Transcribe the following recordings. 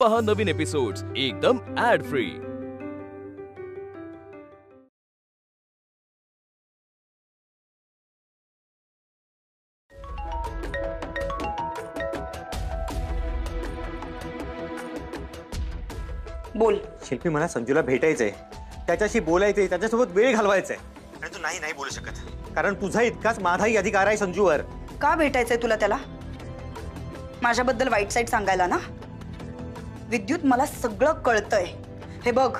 पहा नवीन एपिसोड्स एकदम add free. बोल शिल्पी, मला संजूला भेटायचंय, त्याच्याशी बोलायचंय, त्याच्यासोबत वेळ घालवायचाय आणि तू नाही बोलू शकत कारण तुझा इतकाच माझाही अधिकार आहे संजूवर। का भेटायचंय तुला त्याला? माझ्याबद्दल वाईट साईड सांगायला ना? विद्युत, मला सगळं कळतंय। हे बघ,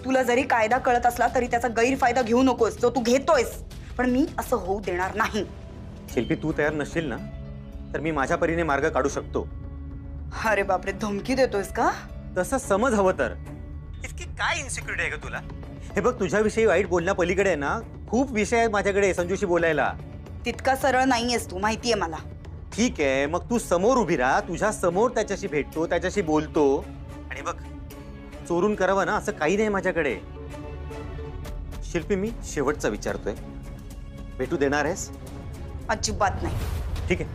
तुला जरी कायदा कळत असला तरी त्याचा गैरफायदा घेऊ नकोस जो तू घेतोयस, पण मी असं होऊ देणार नाही। शिल्पी, तू तयार नसशील ना तर मी माझ्या परीने मार्ग काढू शकतो। अरे बापरे, धमकी देतोयस का? तसं समज हवं तर। इतकी काय इन्सिक्युरिटी आहे का तुला? हे बघ, तुझ्याविषयी वाईट बोलण्या पलीकडे ना खूप विषय आहेत माझ्याकडे संजूशी बोलायला। तितका सरळ नाहीयेस तू, माहितीये मला। ठीक आहे, मग तू समोर उभी राहा, तुझ्या समोर त्याच्याशी भेटतो, त्याच्याशी बोलतो आणि बघ, चोरून करावं ना असं काही नाही माझ्याकडे। शिल्पी, मी शेवटचा विचारतोय, भेटू देणार आहेस? अजिबात नाही। ठीक आहे,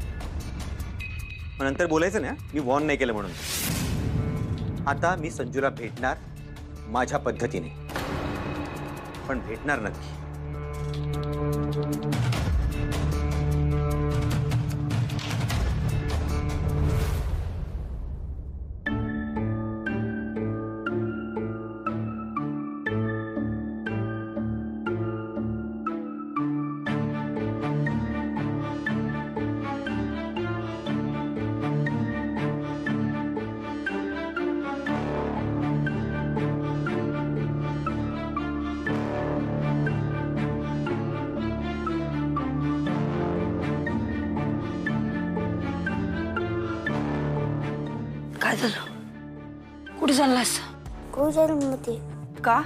मग नंतर बोलायचं ना, मी वॉर्न नाही केलं म्हणून। आता मी संजूला भेटणार माझ्या पद्धतीने, पण भेटणार नक्की। काय झालं? कुठे चाललास? मध्ये का?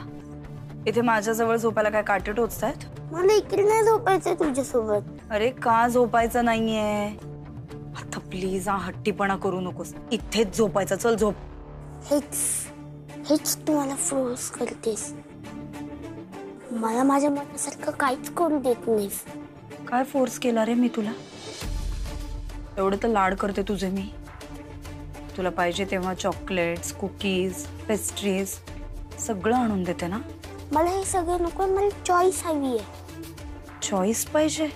इथे माझ्याजवळ झोपायला काय काटे टोचतायत? मला इकडे नाही झोपायचंय तुझ्यासोबत। अरे का झोपायचं नाहीये? आता प्लीज हा हट्टीपणा करू नकोस, इथेच झोपायचं। चल झोप। हेच तू मला फोर्स करतेस, मला माझ्या मनासारखं काहीच करू देत नाहीस। काय फोर्स केला रे मी तुला? एवढं तर लाड करते तुझे मी। तुला पाहिजे तेव्हा चॉकलेट्स, कुकीज, पेस्ट्रीज सगळं आणून देते ना। मला हे सगळं नको, मला चॉईस हवी आहे। चॉईस पाहिजे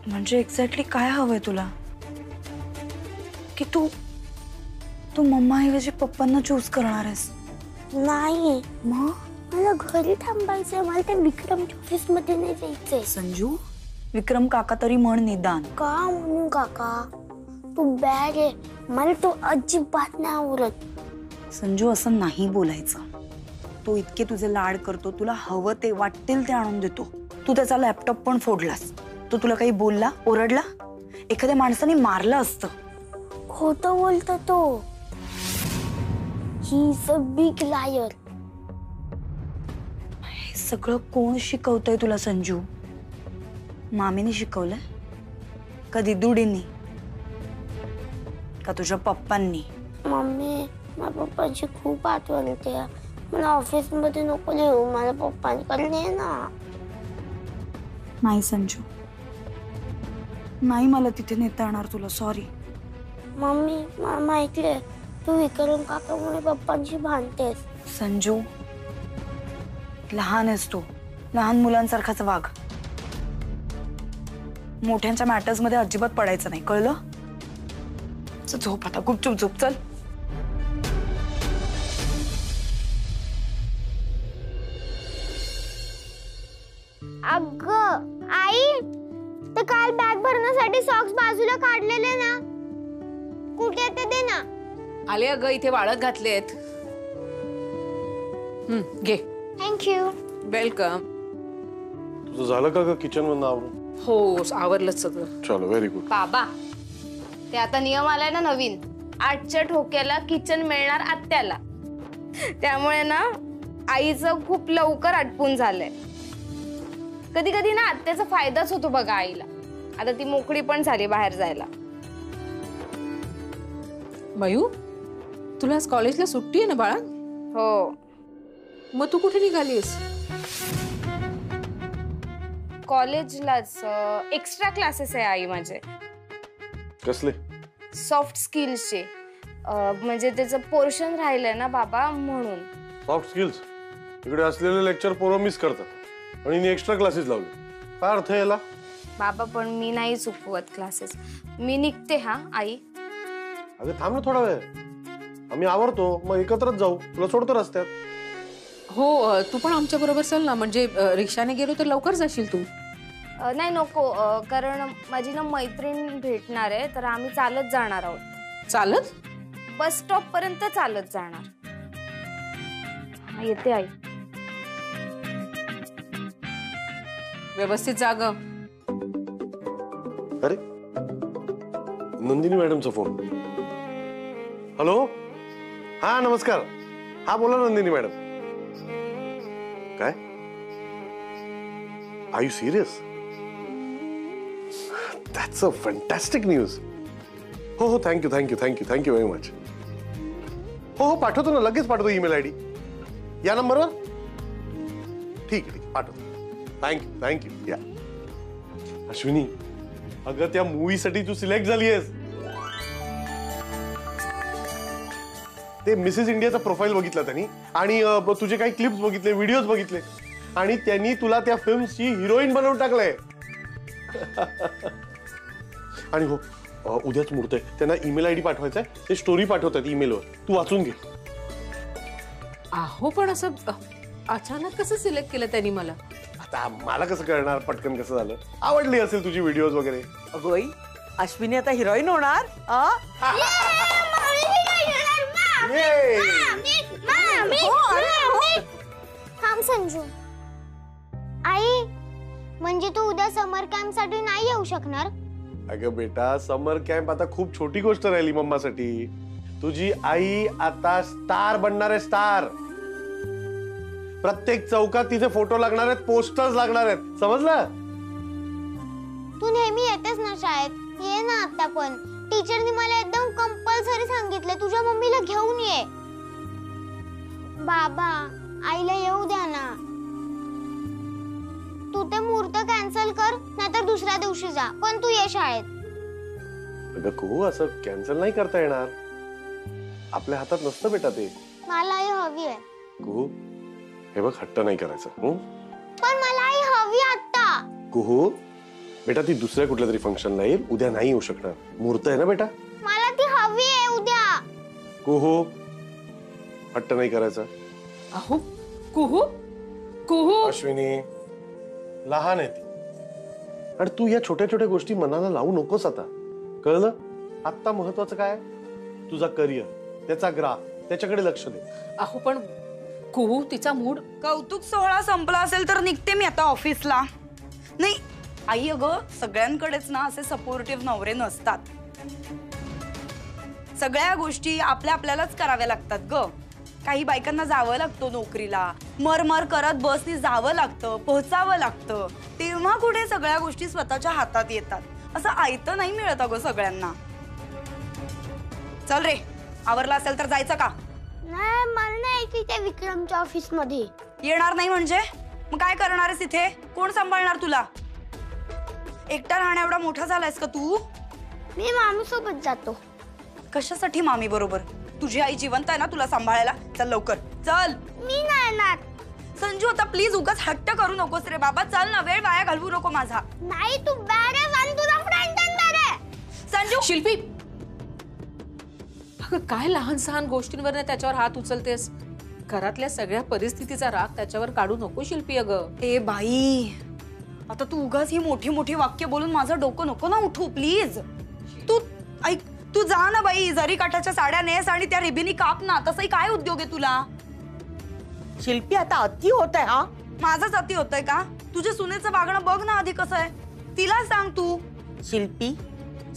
म्हणजे एक्झॅक्टली काय हवंय तुला? की तू मम्मा ऐवजी पप्पांना चूज करणार आहेस? नाही, मग मला घरी थांबायचंय, मला त्या विक्रमच्या ऑफिस मध्ये नाही जायचंय। संजू, विक्रम काका तरी म्हण निदान। का म्हणू काका? तू बॅड आहे, मला तो अजिबात नाही आवडत। संजू, असं नाही बोलायचं। तो इतके तुझे लाड करतो, तुला हवं ते वाटेल ते आणून देतो। तू त्याचा लॅपटॉप पण फोडलास। तो तुला काही बोलला, ओरडला? एखाद्या माणसाने मारलं असतं। खोटं बोलतो तो। ही इज अ बिग लायर। हे सगळं कोण शिकवतंय तुला संजू? मामीने शिकवलंय का दिदुडींनी का तुझ्या पप्पांनी? मम्मी, माझ्या पप्पाची खूप आठवण येते। मला ऑफिस मध्ये नको येऊ, मला पप्पांकडे ने ना। नाही संजू, नाही, मला तिथे नेता येणार तुला, सॉरी। मम्मी, मला ऐकले, तू विक्रम काकामुळे पप्पांशी भांडतेस। संजू, लहान आहेस तू, लहान मुलांसारखाच वाग। मोठ्यांच्या मॅटर्स मध्ये अजिबात पडायचं नाही, कळलं? झोप आता, गुपचूप झोप। चल। अगं आई, ते काल बॅग भरण्यासाठी सॉक्स बाजूला काढलेले ना, कुठे ते दे ना। आले अगं, इथे वाळत घातलेत। घे। थँक्यू। वेलकम। तुझं झालं का ग किचन मधून आवरून? हो, आवरलं सगळं। चलो, व्हेरी गुड। बाबा, ते आता नियम आलाय ना नवीन, 8च्या ठोक्याला किचन मिळणार आत्याला। त्यामुळे ना आईचं खूप लवकर आटपून झालंय। कधी कधी ना आत्याचा फायदाच होतो बघा आईला। आता ती मोकळी पण झाली बाहेर जायला। मयू, तुला आज कॉलेजला सुट्टी आहे ना बाळा? हो। मग तू कुठे निघालीस? कॉलेजलाच एक्स्ट्रा क्लासेस आहे आई माझे। कसले? सॉफ्ट स्किल्सचे। म्हणजे त्याचं पोर्शन राहिलंय ना बाबा, म्हणून. सॉफ्ट स्किल्स इकडे असलेले लेक्चर पोरं मिस करतात आणि एक्स्ट्रा क्लासेस लावले. काय अर्थ आहे याला? बाबा पण मी नाही चुकवत क्लासेस. मी निघते हा आई. अगं थांब ना थोडा वेळ, आम्ही आवरतो मग एकत्रच जाऊ, तुला सोडतो रस्त्यात. हो तू पण आमच्या बरोबर चल ना, म्हणजे रिक्षाने गेलो तर लवकर जाशील तू. नाही नको, कारण माझी ना मैत्रीण भेटणार आहे, तर आम्ही चालत जाणार आहोत. चालत? बस स्टॉप पर्यंत चालत जाणार. येते आई. व्यवस्थित जाग. अरे नंदिनी मॅडमचा फोन. हॅलो, हा नमस्कार. हा बोला नंदिनी मॅडम. काय? Are you serious? That's a fantastic news. हो हो, thank you thank you thank you thank you very much. हो हो पाठवतो ना, लगेच पाठवतो ईमेल आयडी या नंबरवर. ठीक आहे पाठवतो. Thank you thank you. या अश्विनी, अगं त्या मूवी साठी तू सिलेक्ट झाली आहेस. ते मिसेस इंडियाचा प्रोफाईल बघितला त्यांनी आणि तुझे काही क्लिप्स बघितले, व्हिडिओज बघितले आणि त्यांनी तुला त्या फिल्मची हिरोईन बनवून टाकलंय. आणि हो उद्याच मुहूर्त आहे, त्यांना ईमेल आयडी पाठवायचा आहे, ते स्टोरी पाठवतात ईमेलवर, तू वाचून घे. अहो पण असं अचानक कसं सिलेक्ट केलं त्यांनी मला? आता मला कसं कळणार पटकन कसं झालं? आवडली असेल तुझी व्हिडिओज वगैरे. अगोई अश्विनी आता हिरोईन होणार. थांब संजू. आई म्हणजे तू उद्या समर कॅम्प साठी नाही येऊ शकणार? अगं बेटा, समर कॅम्प आता खूप छोटी गोष्ट राहिली मम्मासाठी. तुझी आई आता स्टार बनणार आहे, स्टार. प्रत्येक चौकात तिचे फोटो लागणार आहेत, पोस्टर्स लागणार आहेत, समजलं? तू नेहमी येतेस ना शाळेत, ये ना आता पण. टीचरनी मला एकदम कंपल्सरी सांगितले तुझ्या मम्मीला घेऊन ये. बाबा आईला येऊ द्या ना. तू ते मुहूर्त कॅन्सल कर, नाहीतर दुसऱ्या दिवशी जा, पण तू ये शाळेत. अगं को असं कॅन्सल नाही करता येणार, आपल्या हातात नसतं बेटा ते. मला आई हवी आहे. कुहू हे बघ, हट्ट नाही करायचं. पण मला आई हवी आता. कुहू बेटा, ती दुसऱ्या कुठल्या तरी फंक्शनला येईल, उद्या नाही येऊ शकणार. मुहूर्त आहे ना बेटा. मला ती हवी आहे उद्या. कुहू हट्ट नाही करायचा. अहो कुहू कुहू. अश्विनी लहान आहे ती, आणि तू या छोट्या छोट्या गोष्टी मनाला लावू नकोस आता, कळलं? आता महत्वाचं काय? तुझा करिअर, त्याचा ग्राफ, त्याच्याकडे लक्ष दे. अहो पण कुहू तिचा मूड. कौतुक सोहळा संपला असेल तर निघते मी आता ऑफिसला. नाही आई, अगं सगळ्यांकडेच ना असे सपोर्टिव्ह नवरे नसतात. सगळ्या गोष्टी आपल्या आपल्यालाच कराव्या लागतात ग. काही बायकांना जावं लागतं नोकरीला, मरमर करत बसनी जावं लागतं, पोहोचावं लागतं, तेव्हा कुठे सगळ्या गोष्टी स्वतःच्या हातात येतात. असं आयतं नाही मिळत अगं सगळ्यांना. चल रे, आवरला असेल तर जायचं का? नाही मला नाही तिथे विक्रमच्या ऑफिस मध्ये. येणार नाही म्हणजे मग काय करणार आहेस इथे? कोण सांभाळणार तुला? एकटा राहण्या एवढा मोठा झालायस का तू? मी मामी सोबत जातो. कशासाठी मामी बरोबर? तुझी आई जिवंत आहे ना तुला सांभाळायला. चल लवकर चल. मी नाही येणार. संजू आता प्लीज उगाच हट्ट करू नकोस रे बाबा. चल ना, वेळ वाया घालवू नको माझा. नाही तू बॅड आहे आणि तुझा फ्रेंड बॅड आहे. संजू शिल्पी, अगं काय लहान सहान गोष्टींवर त्याच्यावर हात उचलतेस? घरातल्या सगळ्या परिस्थितीचा राग त्याच्यावर काढू नको शिल्पी. अगं ए बाई, आता तू उगाच ही मोठी मोठी वाक्य बोलून माझं डोकं नको ना उठू प्लीज. तू ऐक, तू जा ना बाई, जरी काठाच्या साड्या नेस आणि त्या रिबिनी काप ना. तसंही काय उद्योग आहे तुला? शिल्पी आता अति होत आहे. हा माझंच अति होतंय का? तुझ्या सुनेचं वागणं बघ ना आधी कसं आहे. तिला सांग तू. शिल्पी,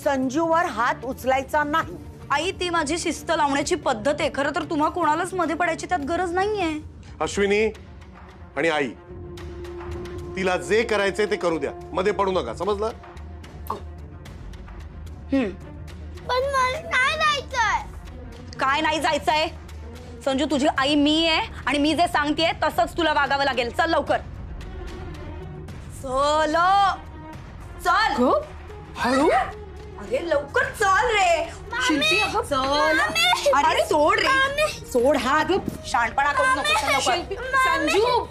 संजूवर हात उचलायचा नाही. आई, ती माझी शिस्त लावण्याची पद्धत आहे. खरं तर तुम्हा कोणालाच मध्ये पडायची त्यात गरज नाहीये. अश्विनी आणि आई, तिला जे करायचंय ते करू द्या, मध्ये पडू नका, समजलं? पण मला नाही जायचंय. काय नाही जायचंय? संजू, तुझी आई मी आहे आणि मी जे सांगतेय तसंच तुला वागावं लागेल. चल लवकर. चल चल. हळू अरे लवकर चल रे शिल्पी, अगं चल. अरे सोड रे, सोड हात. शाणपणा करू नको. चल लवकर. संजू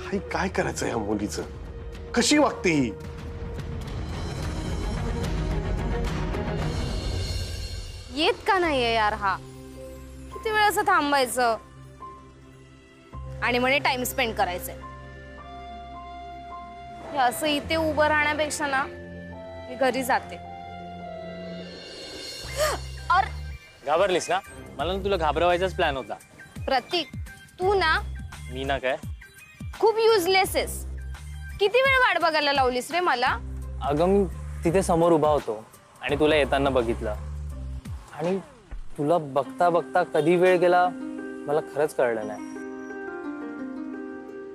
आई काय करायचं ह्या मुलीचं? कशी वागते ही? येत का नाहीये यार हा? किती वेळ असं थांबायचं आणि म्हणे टाइम स्पेंड करायचंय. हे असं इथे उभं राहण्यापेक्षा ना मी घरी जाते. और घाबरलीस ना? मला ना तुला घाबरवायचाच प्लॅन होता. प्रतीक, तू ना मी ना काय? खूप युजलेस आहेस. किती वेळ वाट बघायला लावलीस रे मला? अगं मी तिथे समोर उभा होतो आणि तुला येताना बघितलं आणि तुला बघता बघता कधी वेळ गेला मला खरंच कळलं नाही.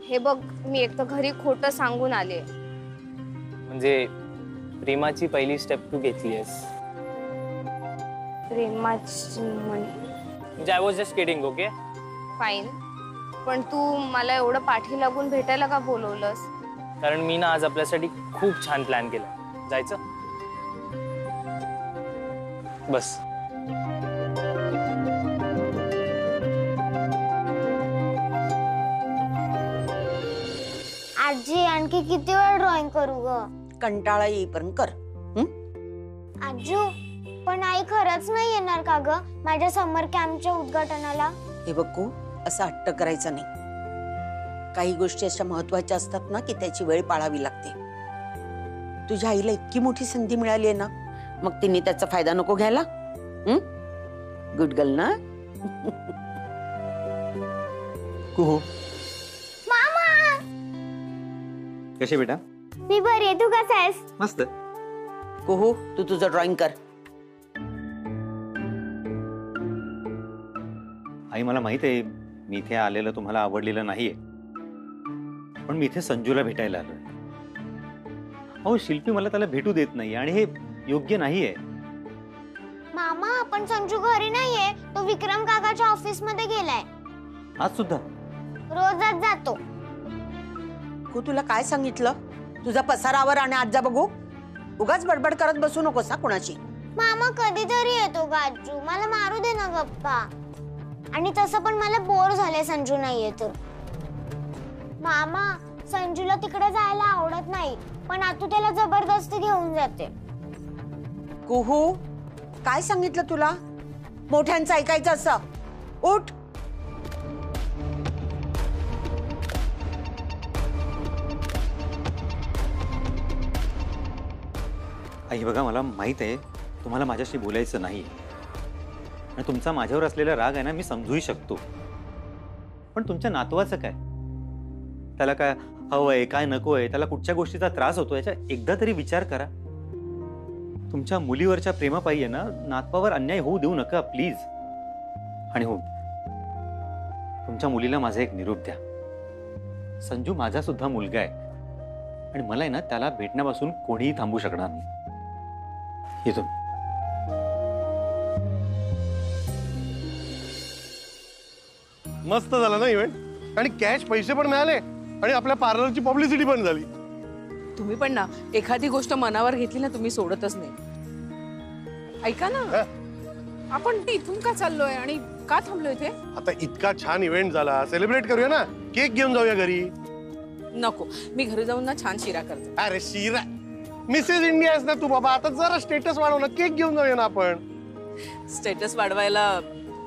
हे बघ, मी एक तर घरी खोटं सांगून आले. म्हणजे प्रेमाची पहिली स्टेप तू घेतलीयस. प्रेमाची म्हणजे म्हणजे I was just kidding. Okay fine, पण तू मला एवढं पाठी लागून भेटायला का बोलवलंस? कारण मी ना आज आपल्यासाठी खूप छान प्लॅन केला. जायचं? बस. आजी आणखी किती वेळ ड्रॉइंग करू ग? कंटाळा येईपर्यंत कर. आजू, पण आई खरंच नाही येणार का ग माझ्या समर कॅम्पच्या उद्घाटनाला? हे बघू, असा हट्ट करायचा नाही. काही गोष्टी अशा महत्वाच्या असतात ना की त्याची वेळ पाळावी लागते. तुझ्या आईला इतकी मोठी संधी मिळाली आहे ना, मग तिने त्याचा फायदा नको घ्यायला? गुड गर्ल ना? कुहू, मामा, कशी बेटा? मी बरी आहे, तू कसा आहेस? मस्त. कुहू, तू तुझं ड्रॉइंग कर. आई मला माहित आहे मी इथे आलेलं तुम्हाला आवडलेलं नाहीये, पण मी इथे संजूला भेटायला आलोय. अहो शिल्पी मला त्याला भेटू देत नाही आणि हे योग्य नाहीये. मामा, पण संजू घरी नाहीये, तो विक्रम काकाच्या ऑफिस मध्ये गेलाय. आज सुद्धा? रोजच जातो. कू, तुला काय सांगितलं? तुझा पसारावर आणि आज जा बघू. उगाच बडबड करत बसू नकोस हा कुणाची. मामा कधीतरी येतो गाजू, मला मारू दे ना गप्पा. आणि तसं पण मला बोर झालंय संजू नाहीये तर. मामा, संजूला तिकडे जायला आवडत नाही, पण आतू त्याला जबरदस्ती घेऊन जाते. कुहू, काय सांगितलं तुला? मोठ्यांचं ऐकायचं असं. उठ. आई बघा, मला माहित आहे तुम्हाला माझ्याशी बोलायचं नाही आणि तुमचा माझ्यावर असलेला राग आहे ना मी समजूही शकतो, पण तुमच्या नातवाचं काय? त्याला काय हवंय, काय नकोय, त्याला कुठच्या गोष्टीचा त्रास होतो याचा एकदा तरी विचार करा. तुमच्या मुलीवरच्या प्रेमापायी आहे ना नातवावर अन्याय होऊ देऊ नका प्लीज. आणि हो, तुमच्या मुलीला माझा एक निरोप द्या. संजू माझा सुद्धा मुलगा आहे आणि मला आहे ना त्याला भेटण्यापासून कोणीही थांबू शकणार नाही. येतो. मस्त झाला ना इव्हेंट, आणि कॅश पैसे पण मिळाले आणि आपल्या पार्लरची पब्लिसिटी पण झाली. तुम्ही पण ना एखादी गोष्ट मनावर घेतली ना तुम्ही सोडतच नाही. ऐका ना, आपण इथून का चाललोय आणि का थांबलोय इथे? आता इतका छान इव्हेंट झाला, सेलिब्रेट करूया ना. केक घेऊन जाऊया घरी. नको, मी घरी जाऊन ना छान शिरा करते. अरे शिरा, मिसेस इंडिया आहेस ना तू बाबा, आता जरा स्टेटस वाढव ना. केक घेऊन जाऊया ना आपण. स्टेटस वाढवायला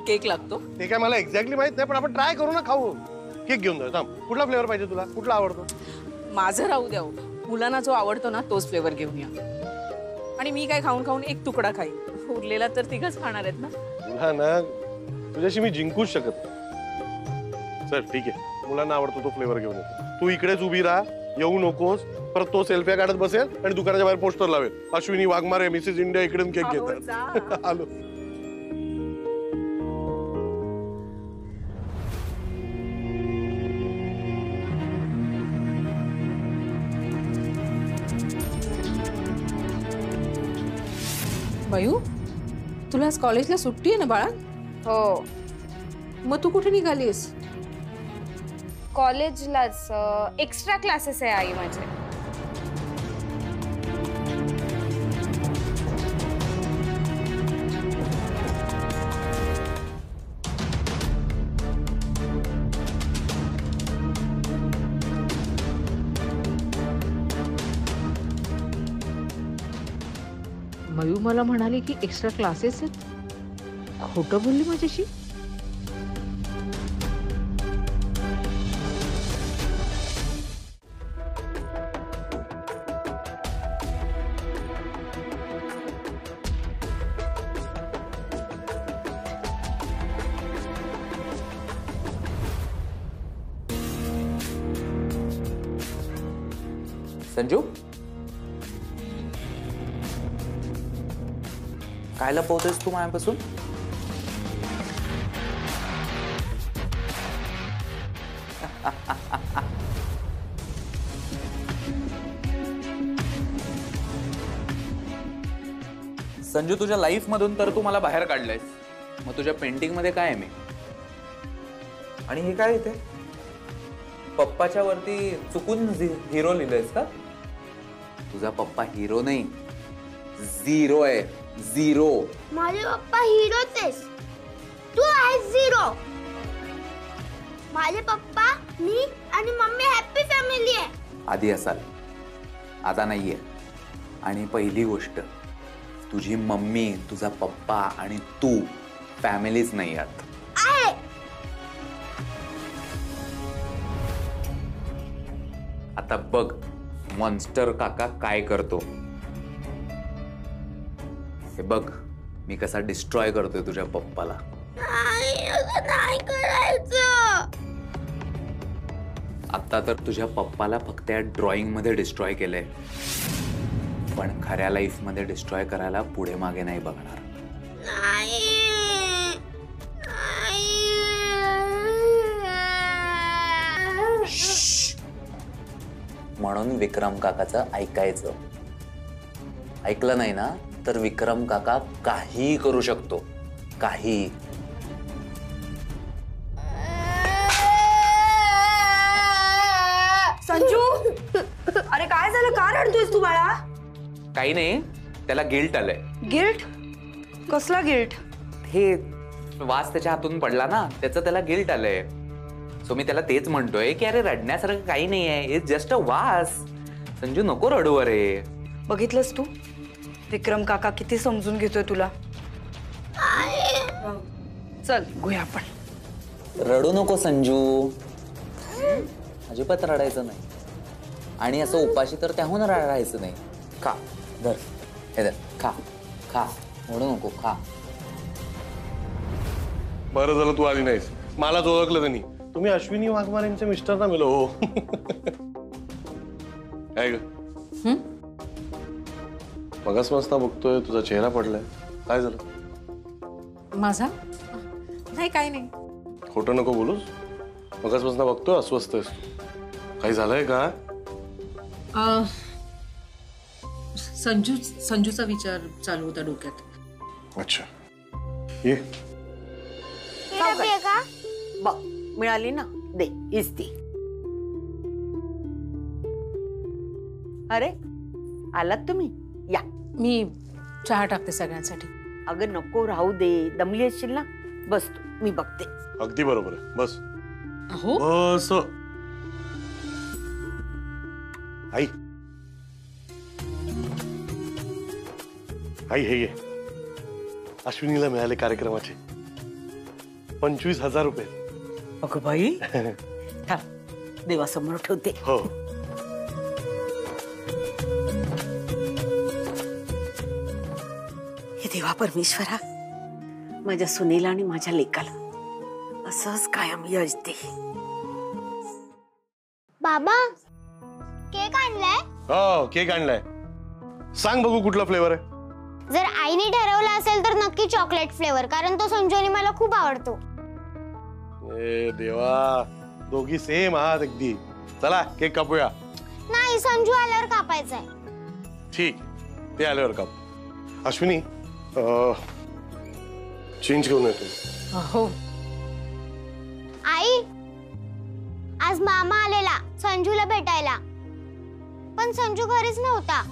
केक लागतो? ते काय मला एक्झॅक्टली माहित नाही, पण आपण ट्राय करू ना, खाऊ. केक घेऊन जाऊ. थांब, कुठला फ्लेवर पाहिजे तुला? कुठला आवडतो? माझं राहू द्या, मुलांना जो आवडतो ना तोच फ्लेवर घेऊन या. आणि मी काय खाऊन खाऊन एक तुकडा खाईन, उरलेला तर तिघच खाणार आहेत ना. तुला ना तुझ्याशी मी जिंकूच शकत नाही. चल ठीक आहे, मुलांना आवडतो तो फ्लेवर घेऊन येतो. तू इकडेच उभी राहा, येऊ नकोस. परत तो सेल्फ्या काढत बसेल आणि दुकानाच्या बाहेर पोस्टर लावेल, अश्विनी वाघमारे मिसेस इंडिया इकडून केक घेतात. आलो. मयू, तुला आज कॉलेजला सुट्टी आहे ना बाळा? हो. मग तू कुठे निघालीस? कॉलेजलाच एक्स्ट्रा क्लासेस आहे आई माझे. मयू मला म्हणाली की एक्स्ट्रा क्लासेस आहेत. खोटं बोलली माझ्याशी. संजू, काय लपवतेस तू माझ्यापासून? संजू, तुझ्या लाईफ मधून तर तू मला बाहेर काढलंयस. मग तुझ्या पेंटिंग मध्ये काय आहे मी? आणि हे काय इथे पप्पाच्या वरती चुकून हिरो लिहिलंयस का? तुझा पप्पा हिरो नाही, झिरो आहे. झिरो. माझे पप्पा हिरोच आहेस. तू आहेस झिरो. माझे पप्पा, मी आणि मम्मी हॅपी फॅमिली आहे. आधी असाल, आता नाहीये. आणि पहिली गोष्ट, तुझी मम्मी, तुझा पप्पा आणि तू फॅमिलीच नाही आहात. आहे. आता बघ मॉन्स्टर काका काय करतो. हे बघ मी कसा डिस्ट्रॉय करतोय तुझ्या पप्पाला. नाही करायचं. आता तर तुझ्या पप्पाला फक्त या ड्रॉइंग मध्ये डिस्ट्रॉय केलंय, पण खऱ्या लाईफ मध्ये डिस्ट्रॉय करायला पुढे मागे नाही बघणार. म्हणून विक्रम काकाचं ऐकायचं. ऐकलं नाही ना तर विक्रम काका काही करू शकतो. काही. संजू, अरे काय झालं? का रडतोयस तू बाळा? काही नाही, त्याला गिल्ट आलंय. गिल्ट? कसला गिल्ट? हे वास त्याच्या हातून पडला ना, त्याचं त्याला गिल्ट आलंय. सो मी त्याला तेच म्हणतोय की अरे रडण्यासारखं काही नाही आहे, इट्स जस्ट अ वास. संजू नको रडू. अरे बघितलंस तू विक्रम काका किती समजून घेतोय तुला. चल गोया आपण. रडू नको संजू, अजिबात रडायचं नाही. आणि असं उपाशी तर त्याहून राहायचं नाही. खा, धर, हे धर, खा खा, रडू नको, खा. बरं झालं तू आली नाहीस. मलाच ओळखलं त्यांनी. तुम्ही अश्विनी वाघमारेंचे मिस्टर ना मिलो. हो. काय ग मगाच मस्ता बघतोय, तुझा चेहरा पडलाय. काय झालं? माझा नाही, काही नाही. खोटं नको बोलूस. मगाच मस्ता बघतोय अस्वस्थ आहेस तू. काही झालंय का? संजूचा विचार चालू होता डोक्यात. अच्छा, ये. का बघ मिळाली ना, दे. हीच ती. अरे आलात तुम्ही? या. मी चहा टाकते सगळ्यांसाठी. अगं नको, राहू दे. दमली असशील ना, बस तू, मी बघते. अगदी बरोबर आहे, बस. हो बस. आई आई, हे घे. अश्विनीला मिळाले कार्यक्रमाचे 25,000 रुपये. अगं बाई. देवासमोर ठेवते. हो. हे देवा परमेश्वरा, माझ्या सुनेला आणि माझ्या लेकाला असंच कायम यश दे. बाबा, केक आणलाय? हो, केक आणलाय. सांग बघू कुठला फ्लेवर आहे? जर आईने ठरवलं असेल तर नक्की चॉकलेट फ्लेवर, कारण तो संजू आणि मला खूप आवडतो. ए देवा, दोघी सेम आहात अगदी. चला केक कापूया. नाही, संजू आल्यावर कापायचाय. ठीक, ते आल्यावर काप. अश्विनी, चेंज घेऊन येतो. हो. आई, आज मामा आलेला संजूला भेटायला, पण संजू घरीच नव्हता.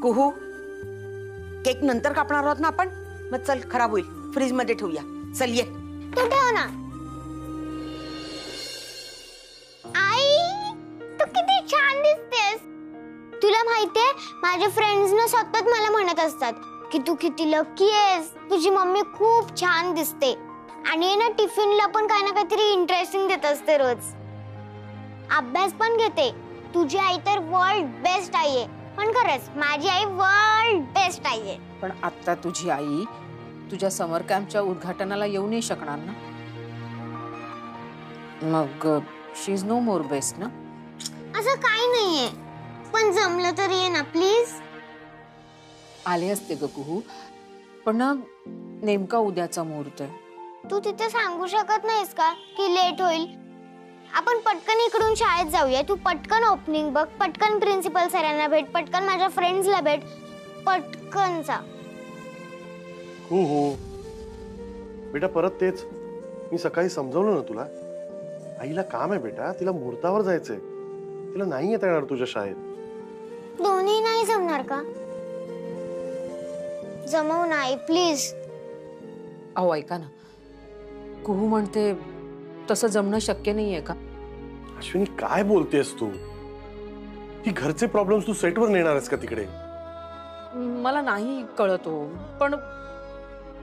कुहू, केक नंतर कापणार आहोत ना आपण. मग चल, खराब होईल. फ्रीज मध्ये ठेवूया. चल ये. तू ठेव ना. आई, तू किती छान दिसतेस. तुला माहिती माहितीये माझे फ्रेंड्स ना सतत मला म्हणत असतात की तू किती लकी आहेस, तुझी मम्मी खूप छान दिसते आणि ना टिफिनला पण काही ना काहीतरी इंटरेस्टिंग देत असते रोज. अभ्यास पण घेते. तुझी आई तर वर्ल्ड बेस्ट आई आहे. पण खरंच माझी आई वर्ल्ड बेस्ट आई आहे. पण आता तुझी आई तुझ्या समर कॅम्पच्या उद्घाटनाला येऊ नाही शकणार ना, मग शी इज नो मोर बेस्ट ना. असं काही नाहीये, पण जमलं तर ये ना प्लीज. आले असते ग कुहू, पण ना नेमका उद्याचा मुहूर्त आहे. तू तिथे सांगू शकत नाहीस का की लेट होईल? आपण पटकन इकडून शाळेत जाऊया. तू पटकन ओपनिंग बघ, पटकन प्रिन्सिपल सरांना भेट, पटकन माझ्या फ्रेंड्सला भेट, पटकन जा. हो बेटा, परत तेच. मी सकाळी समजवलं ना तुला, आईला काम आहे बेटा, तिला मुहूर्तावर जायचंय, तिला नाही येता येणार तुझ्या शाळेत. दोन्ही नाही जमणार का? जमव ना आई प्लीज. अहो ऐका ना, कुहू म्हणते तसं जमणं शक्य नाहीये का? अश्विनी काय बोलतेस तू? ही घरचे प्रॉब्लेम्स तू सेटवर नेणार आहेस का तिकडे? मला नाही कळत हो, पण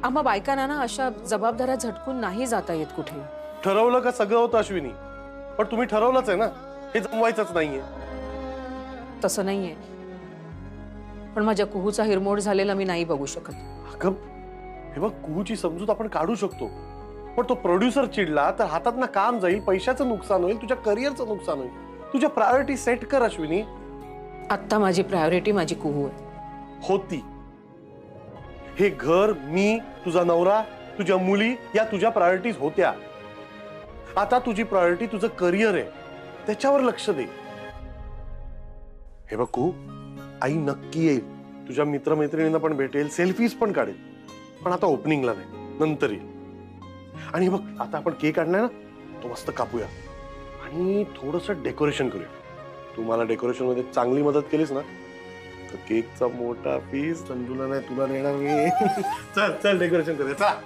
आम्हा बायकांना ना अशा जबाबदाऱ्या झटकून नाही जाता येत कुठे. ठरवलं का सगळं होतं अश्विनी, पण तुम्ही ठरवलंच आहे ना, हे जमवायचंच नाहीये. तसं नाहीये, पण माझ्या कुहूचा हिरमोड झालेला मी नाही बघू शकत. अगं हे बघ, कुहूची समजूत आपण काढू शकतो, पण तो प्रोड्युसर चिडला तर हातात ना काम जाईल, पैशाचं नुकसान होईल, तुझ्या करिअरचं नुकसान होईल. तुझ्या प्रायोरिटी सेट कर अश्विनी. आता माझी प्रायोरिटी माझी कुहू आहे. होती. हे घर, मी, तुझा नवरा, तुझ्या मुली या तुझ्या प्रायोरिटीज होत्या. आता तुझी प्रायोरिटी तुझं करिअर आहे, त्याच्यावर लक्ष दे. हे बघ कुहू, आई नक्की येईल, तुझ्या मित्रमैत्रिणींना पण भेटेल, सेल्फीज पण काढेल, पण आता ओपनिंगला नाही, नंतर येईल. आणि बघ, आता आपण केक आणलाय ना, तो मस्त कापूया आणि थोडंसं डेकोरेशन करूया. तू मला डेकोरेशन मध्ये चांगली मदत केलीस ना, तर केकचा मोठा पीस संजूला नाही तुला देणार मी. चल चल डेकोरेशन करूया. चला.